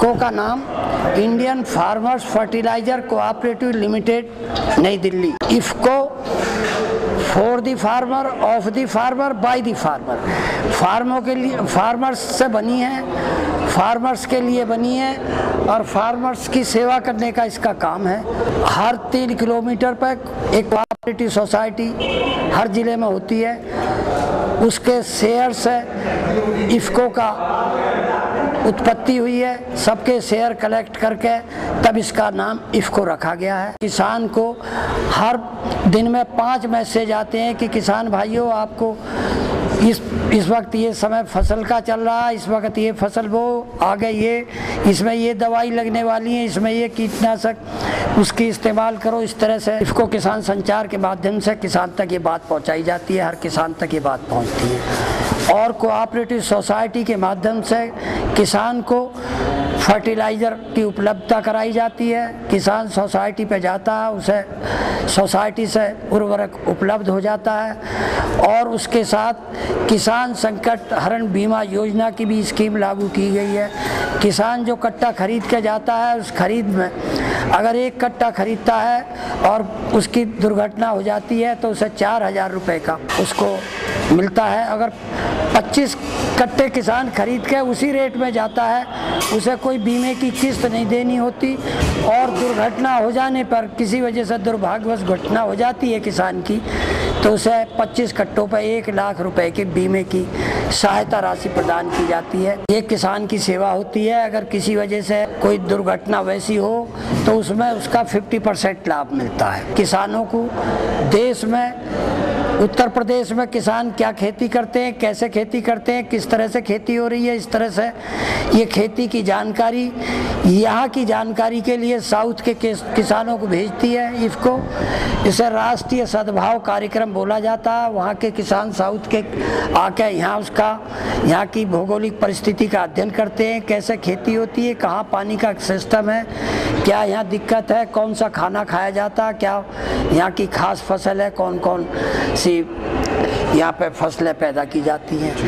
इफ़को का नाम Indian farmers fertiliser cooperative limited, New Delhi. IFFCO for the farmer, of the farmer, by the farmer. फार्मों के लिए, फार्मर्स से बनी है, फार्मर्स के लिए बनी है और फार्मर्स की सेवा करने का इसका काम है। हर 3 किलोमीटर पर एक कोऑपरेटिव सोसाइटी हर ज़िले में होती है, उसके शेयर से इफ़को का उत्पत्ति हुई है। सबके शेयर कलेक्ट करके तब इसका नाम इफ़को रखा गया है। किसान को हर दिन में 5 मैसेज आते हैं कि किसान भाइयों, आपको इस वक्त ये समय फसल का चल रहा है, इस वक्त ये फसल वो आगे, ये इसमें ये दवाई लगने वाली है, इसमें ये कीटनाशक, उसकी इस्तेमाल करो। इस तरह से इफ़को किसान संचार के माध्यम से किसान तक ये बात पहुंचाई जाती है, हर किसान तक ये बात पहुंचती है। और कोऑपरेटिव सोसाइटी के माध्यम से किसान को फर्टिलाइज़र की उपलब्धता कराई जाती है। किसान सोसाइटी पे जाता है, उसे सोसाइटी से उर्वरक उपलब्ध हो जाता है। और उसके साथ किसान संकट हरण बीमा योजना की भी स्कीम लागू की गई है। किसान जो कट्टा खरीद के जाता है, उस खरीद में अगर 1 कट्टा खरीदता है और उसकी दुर्घटना हो जाती है तो उसे 4000 रुपये का उसको मिलता है। अगर 25 कट्टे किसान खरीद के उसी रेट में जाता है, उसे कोई बीमे की किस्त नहीं देनी होती। और दुर्घटना हो जाने पर, किसी वजह से दुर्भाग्यवश घटना हो जाती है किसान की, तो उसे 25 कट्टों पर 1 लाख रुपए की बीमे की सहायता राशि प्रदान की जाती है। ये किसान की सेवा होती है। अगर किसी वजह से कोई दुर्घटना वैसी हो तो उसमें उसका 50% लाभ मिलता है। किसानों को देश में, उत्तर प्रदेश में किसान क्या खेती करते हैं, कैसे खेती करते हैं, किस तरह से खेती हो रही है, इस तरह से ये खेती की जानकारी, यहाँ की जानकारी के लिए साउथ के किसानों को भेजती है इफ़को। इसे राष्ट्रीय सद्भाव कार्यक्रम बोला जाता है। वहाँ के किसान साउथ के आके यहाँ की भौगोलिक परिस्थिति का अध्ययन करते हैं, कैसे खेती होती है, कहाँ पानी का सिस्टम है, क्या यहाँ दिक्कत है, कौन सा खाना खाया जाता है, क्या यहाँ की खास फसल है, कौन कौन सी यहाँ पे फसलें पैदा की जाती हैं।